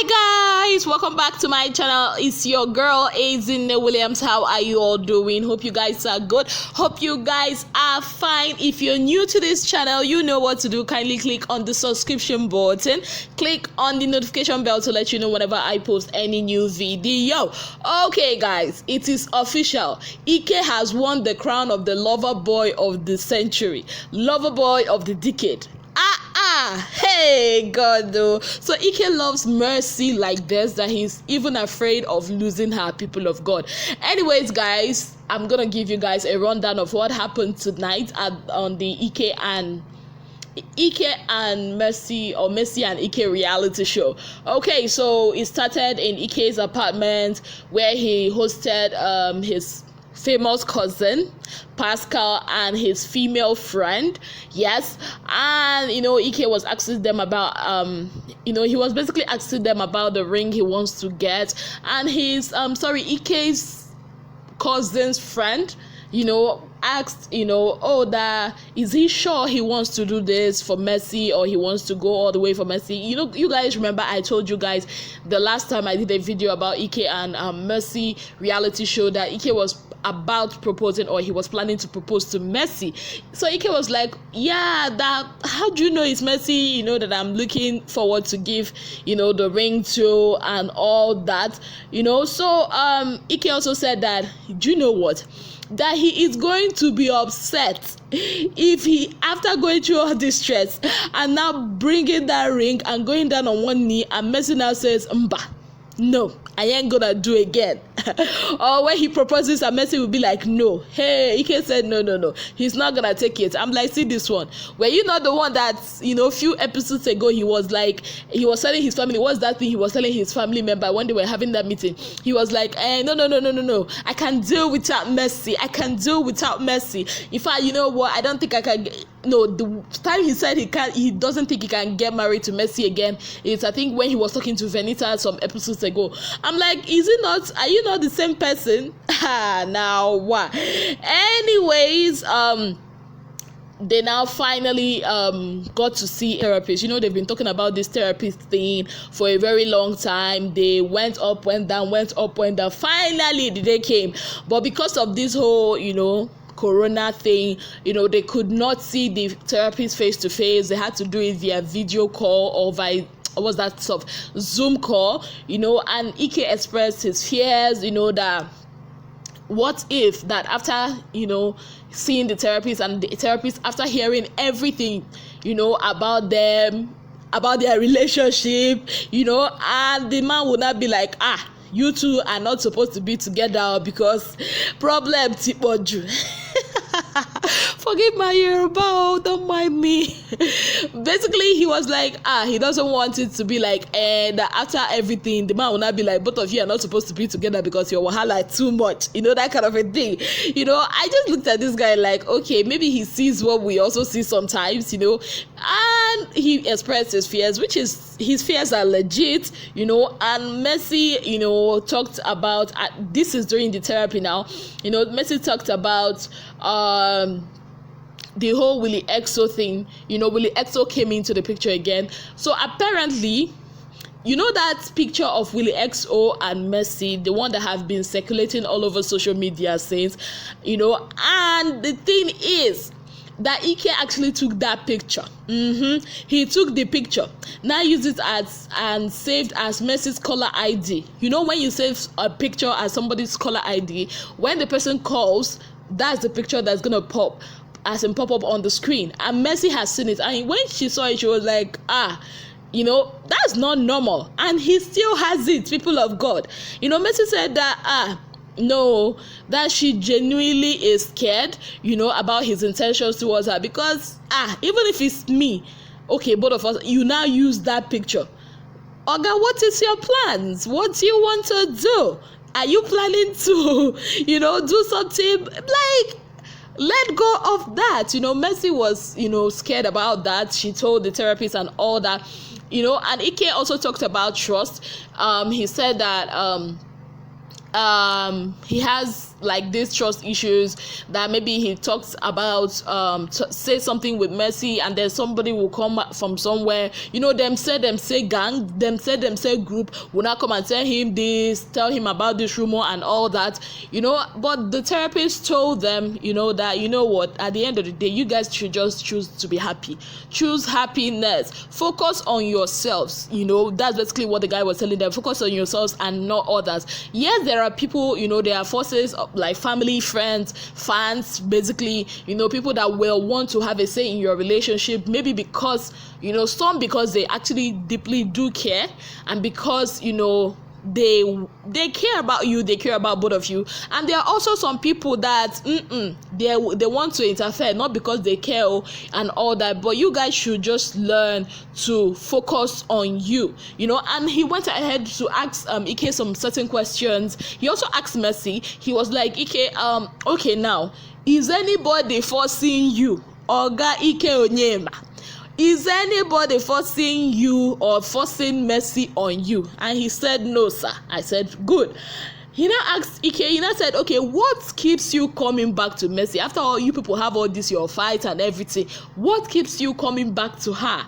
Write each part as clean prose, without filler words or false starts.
Hi guys, welcome back to my channel. It's your girl Azine Williams. How are you all doing? Hope you guys are good. Hope you guys are fine. If you're new to this channel, you know what to do. Kindly click on the subscription button, click on the notification bell to let you know whenever I post any new video. Okay guys, it is official. Ike has won the crown of the lover boy of the century, lover boy of the decade. Hey God though. So Ike loves Mercy like this that he's even afraid of losing her, people of God. Anyways guys, I'm gonna give you guys a rundown of what happened tonight on the Ike and Mercy, or Mercy and Ike reality show. Okay, so it started in Ike's apartment where he hosted his famous cousin Pascal and his female friend. Yes, and Ike was asking them about he was basically asking them about the ring he wants to get, and his Ike's cousin's friend asked that is he sure he wants to do this for Mercy, or he wants to go all the way for Mercy. You guys remember I told you guys the last time I did a video about Ike and Mercy reality show that Ike was about proposing, or he was planning to propose to Mercy. So Ike was like, yeah, that how do you know it's Mercy that I'm looking forward to give the ring to and all that. So Ike also said that, do you know what, that he is going to be upset if he, after going through all this stress and now bringing that ring and going down on one knee, and Mercy now says, Mba, no, I ain't gonna do again. Or when he proposes, and Mercy will be like, no. Hey, Ike said no, he's not gonna take it. I'm like, see this one. Were you not the one that a few episodes ago he was telling his family, what's that thing he was telling his family member when they were having that meeting? He was like, no, I can deal without Mercy. I can deal without Mercy. In fact, you know what, I don't think I can. No, the time he said he doesn't think he can get married to Mercy again is, I think, when he was talking to Venita some episodes ago. I'm like, are you not the same person? Now what? Anyways, they now finally got to see therapists. They've been talking about this therapist thing for a very long time. They went up, went down, went up, went down. Finally the day came, but because of this whole corona thing, they could not see the therapist face to face. They had to do it via video call or via Zoom call, and Ike expressed his fears, that what if that after seeing the therapist, and the therapist, after hearing everything about them, about their relationship, and the man would not be like, you two are not supposed to be together because problem tipoju. Forgive my Yoruba, don't mind me. Basically, he was like, he doesn't want it to be like, and after everything, the man will not be like, both of you are not supposed to be together because your wahala too much, that kind of a thing. I just looked at this guy like, okay, maybe he sees what we also see sometimes, and he expressed his fears, which is, his fears are legit, and Mercy, talked about, this is during the therapy now, Mercy talked about, the whole Willie EXO thing. Willie EXO came into the picture again. So apparently, that picture of Willie EXO and Mercy, the one that have been circulating all over social media since, and the thing is that Ike actually took that picture. He took the picture, now used it as and saved as Mercy's caller ID. When you save a picture as somebody's caller ID, when the person calls, that's the picture that's gonna pop up on the screen, and Mercy has seen it, and when she saw it, she was like, that's not normal, and he still has it, people of God. Mercy said that no, that she genuinely is scared about his intentions towards her, because even if it's me, okay, both of us, you now use that picture. Oga, what is your plans? What do you want to do? Are you planning to do something like, let go of that? Mercy was scared about that. She told the therapist and all that, and Ike also talked about trust. He said that he has like these trust issues, that maybe he talks about say something with Mercy, and then somebody will come from somewhere, them say gang, them say group will not come and tell him this, tell him about this rumor and all that, but the therapist told them, that what, at the end of the day, you guys should just choose to be happy, choose happiness, focus on yourselves. That's basically what the guy was telling them. Focus on yourselves and not others. Yes, there are people, there are forces like family, friends, fans, basically, people that will want to have a say in your relationship, maybe because, some because they actually deeply do care, and because, they care about you, they care about both of you. And there are also some people that they want to interfere, not because they care and all that, but you guys should just learn to focus on you. And he went ahead to ask Ike some certain questions. He also asked Mercy. He was like, Ike, okay, now, is anybody forcing you, Oga Ike Onyema? Is anybody forcing you or forcing Mercy on you? And he said, no, sir. I said, good. He now asked Ike, he now said, okay, what keeps you coming back to Mercy? After all, you people have all this, your fight and everything. What keeps you coming back to her?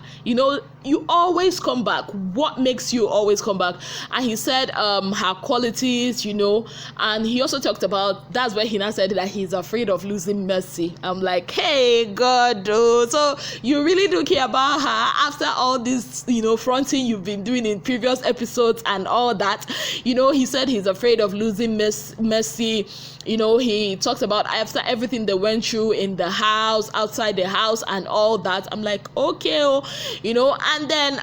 You always come back. What makes you always come back? And he said her qualities, and he also talked about, that's where he now said that he's afraid of losing Mercy. I'm like, hey, God, so you really do care about her after all this, fronting you've been doing in previous episodes and all that. He said he's afraid of losing Mercy. He talked about after everything they went through in the house, outside the house and all that. I'm like, okay, and then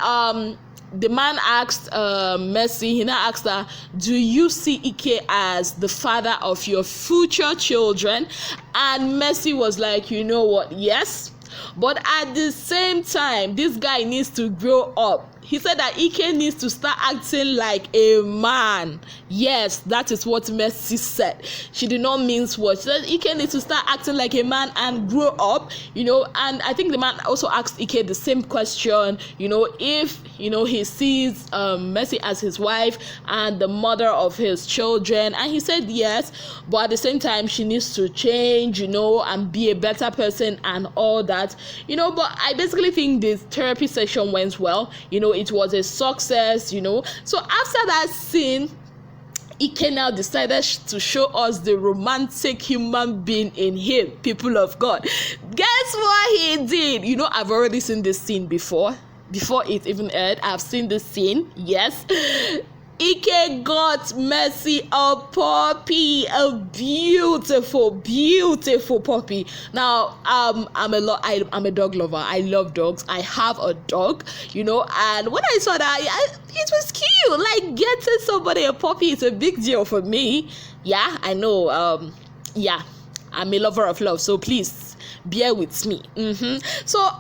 the man asked Mercy, he now asked her, do you see Ike as the father of your future children? And Mercy was like, you know what, yes, but at the same time, this guy needs to grow up. He said that Ike needs to start acting like a man. Yes, that is what Mercy said. She did not mince words. She said Ike needs to start acting like a man and grow up, and I think the man also asked Ike the same question, if, he sees Mercy as his wife and the mother of his children, and he said yes, but at the same time, she needs to change, and be a better person and all that, but I basically think this therapy session went well, it was a success, So after that scene, Ike now decided to show us the romantic human being in him, people of God. Guess what he did? I've already seen this scene before it even aired. I've seen this scene, yes. Ike got Mercy a puppy, a beautiful puppy. Now, I'm a dog lover. I love dogs. I have a dog, and when I saw that, it was cute. Like, getting somebody a puppy is a big deal for me. Yeah, I know. I'm a lover of love, so please bear with me. So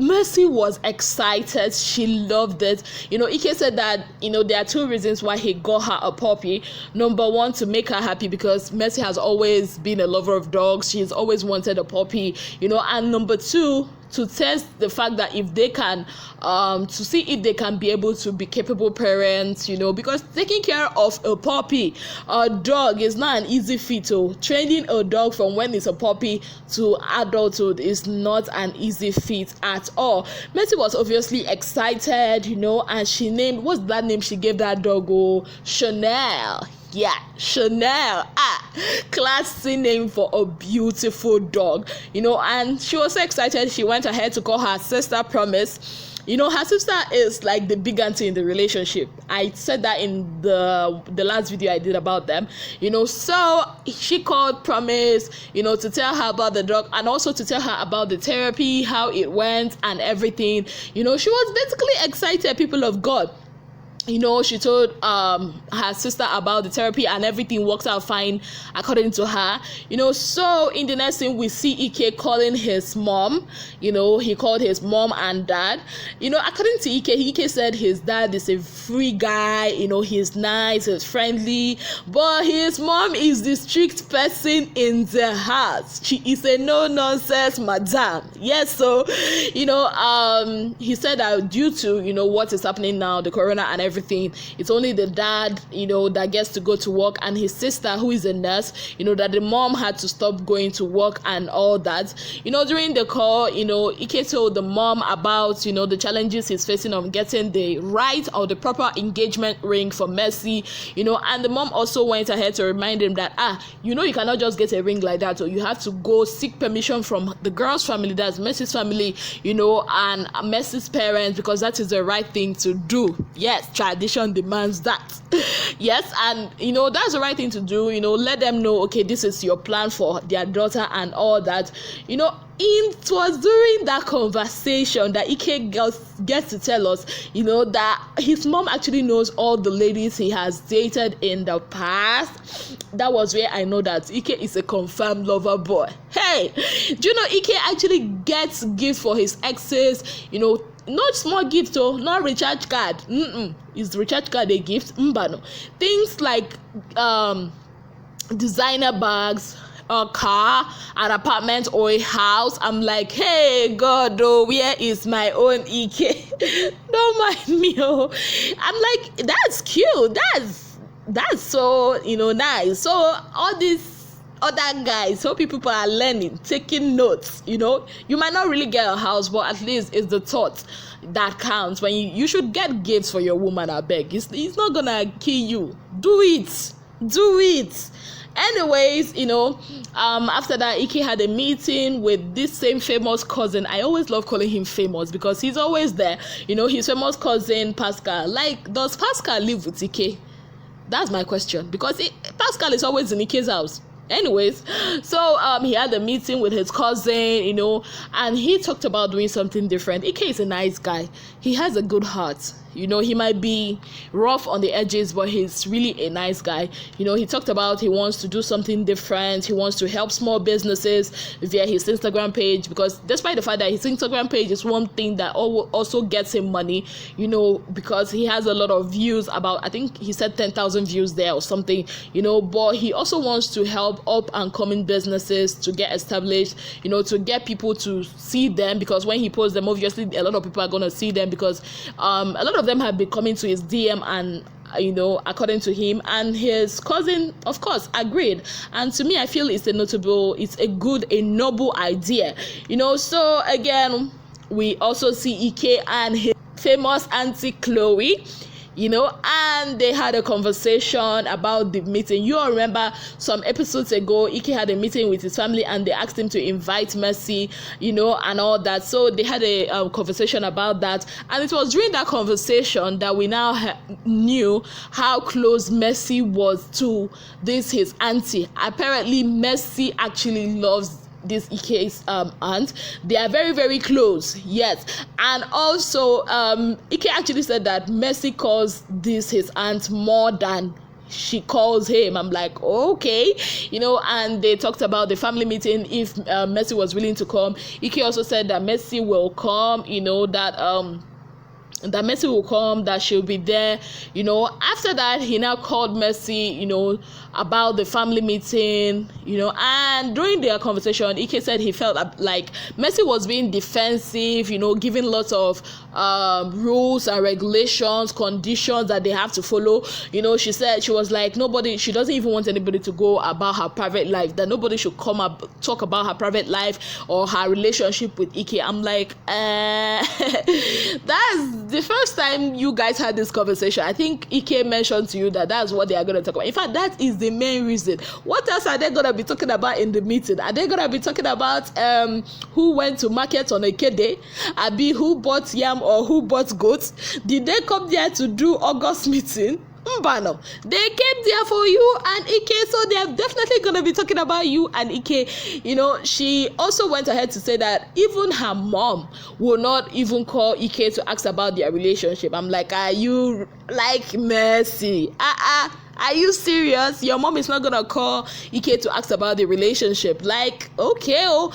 Mercy was excited. She loved it. Ike said that, there are two reasons why he got her a puppy. Number one, to make her happy, because Mercy has always been a lover of dogs. She's always wanted a puppy, and number two, to test the fact that if they can, to see if they can be able to be capable parents, because taking care of a puppy, a dog, is not an easy feat. Training a dog from when it's a puppy to adulthood is not an easy feat at all. Mercy was obviously excited, and she named, what's that name she gave that dog? Chanel. Yeah, Chanel. Classy name for a beautiful dog, and she was so excited. She went ahead to call her sister Promise. Her sister is like the big auntie in the relationship. I said that in the last video I did about them, so she called Promise, to tell her about the dog, and also to tell her about the therapy, how it went and everything. She was basically excited, people of God. She told her sister about the therapy, and everything worked out fine according to her. So in the next scene, we see Ike calling his mom. He called his mom and dad. According to Ike said his dad is a free guy, he's nice, he's friendly, but his mom is the strict person in the house. She is a no-nonsense madam. Yes, so, he said that due to, what is happening now, the corona and everything, it's only the dad, that gets to go to work, and his sister, who is a nurse, that the mom had to stop going to work and all that. During the call, Ike told the mom about, the challenges he's facing of getting the right or the proper engagement ring for Mercy, and the mom also went ahead to remind him that, you cannot just get a ring like that, or you have to go seek permission from the girl's family, that's Mercy's family, and Mercy's parents, because that is the right thing to do. Yes, tradition demands that. Yes, and that's the right thing to do. Let them know, okay, this is your plan for their daughter and all that. It was during that conversation that Ike gets to tell us, that his mom actually knows all the ladies he has dated in the past. That was where I know that Ike is a confirmed lover boy. Hey, do you know Ike actually gets gifts for his exes? Not small gift, though, not recharge card. Is recharge card a gift? No. Things like designer bags, a car, an apartment, or a house. I'm like, hey God, where is my own Ike? Don't mind me. I'm like, that's cute. That's so nice. So all these other guys, so people are learning, taking notes. You might not really get a house, but at least it's the thought that counts. When you should get gifts for your woman, I beg. It's not gonna kill you. Do it. Anyways, after that, Ike had a meeting with this same famous cousin. I always love calling him famous because he's always there. His famous cousin Pascal. Like, does Pascal live with Ike? That's my question, because Pascal is always in Ike's house. Anyways, so he had a meeting with his cousin, and he talked about doing something different. Ike is a nice guy. He has a good heart. He might be rough on the edges, but he's really a nice guy. He talked about he wants to do something different. He wants to help small businesses via his Instagram page, because despite the fact that his Instagram page is one thing that also gets him money, because he has a lot of views, about, I think he said 10,000 views there or something, but he also wants to help up and coming businesses to get established, to get people to see them, because when he posts them, obviously a lot of people are going to see them, because a lot of them have been coming to his DM, and according to him, and his cousin of course agreed. And to me, I feel it's a noble idea. So again, we also see Ike and his famous auntie Chloe, and they had a conversation about the meeting. You all remember some episodes ago, Ike had a meeting with his family, and they asked him to invite Mercy, and all that. So they had a conversation about that, and it was during that conversation that we now knew how close Mercy was to his auntie. Apparently, Mercy actually loves this Ike's aunt. They are very, very close. Yes. And also Ike actually said that Mercy calls his aunt more than she calls him. I'm like, okay, and they talked about the family meeting, if Mercy was willing to come. Ike also said that Mercy will come, that Mercy will come, that she'll be there. After that, he now called Mercy, about the family meeting, and during their conversation, Ike said he felt like Mercy was being defensive, giving lots of rules and regulations, conditions that they have to follow. She said, she was like, she doesn't even want anybody to go about her private life, that nobody should come up talk about her private life or her relationship with Ike. I'm like, that's the first time you guys had this conversation. I think Ike mentioned to you that that's what they are going to talk about. In fact, that is the main reason. What else are they going to be talking about in the meeting? Are they going to be talking about who went to market on Eke Day? Abi, who bought yam or who bought goats? Did they come there to do August meeting? Mbano. They came there for you and Ike, so they're definitely going to be talking about you and Ike. She also went ahead to say that even her mom will not even call Ike to ask about their relationship. I'm like, are you like Mercy? Are you serious? Your mom is not gonna call Ike to ask about the relationship. Like, okay,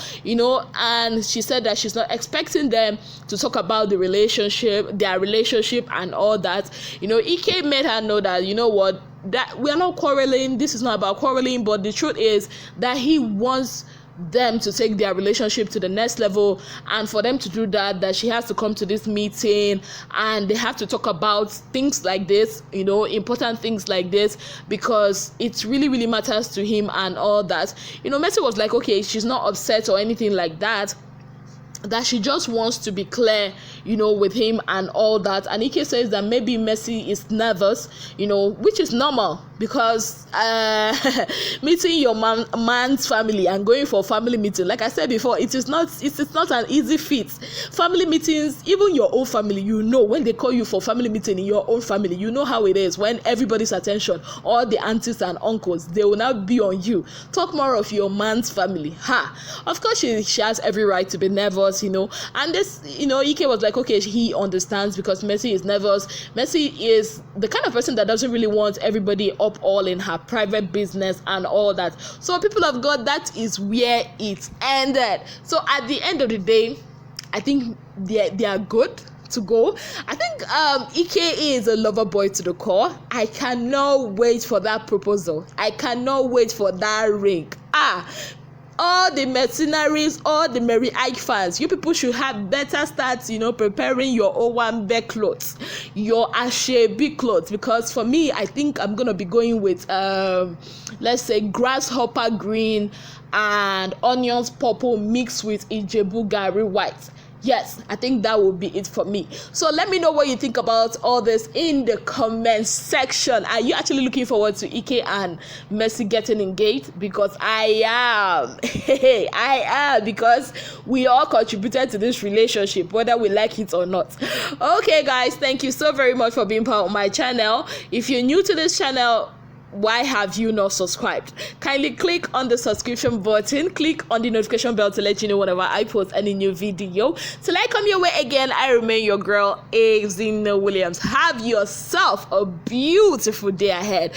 and she said that she's not expecting them to talk about their relationship and all that. Ike made her know that, what, that we are not quarreling. This is not about quarreling, but the truth is that he wants them to take their relationship to the next level, and for them to do that she has to come to this meeting and they have to talk about things like this, important things like this, because it really, really matters to him and all that. Mercy was like, okay, she's not upset or anything like that she just wants to be clear, with him and all that. And Ike says that maybe Mercy is nervous, which is normal, because meeting your man's family and going for family meeting, like I said before, it is not an easy feat. Family meetings, even your own family, when they call you for family meeting in your own family, how it is when everybody's attention, all the aunties and uncles, they will now be on you. Talk more of your man's family. Of course she has every right to be nervous, and this, Ike was like, okay, he understands, because Mercy is nervous. Mercy is the kind of person that doesn't really want everybody up all in her private business and all that. So people of God, that is where it ended. So at the end of the day, I think they are good to go. I think Ike is a lover boy to the core. I cannot wait for that proposal. I cannot wait for that ring. All the mercenaries, all the Merry IKE fans, you people should have better starts, preparing your Owambe clothes, your Ashebi clothes, because for me, I think I'm gonna be going with let's say grasshopper green and onions purple mixed with Ijebu Gari white. Yes, I think that will be it for me. So let me know what you think about all this in the comment section. Are you actually looking forward to Ike and Mercy getting engaged? Because I am. I am, because we all contributed to this relationship, whether we like it or not. Okay, guys, thank you so very much for being part of my channel. If you're new to this channel, why have you not subscribed? Kindly click on the subscription button, click on the notification bell to let you know whenever I post any new video. Till I come your way again, I remain your girl, Azina Williams. Have yourself a beautiful day ahead.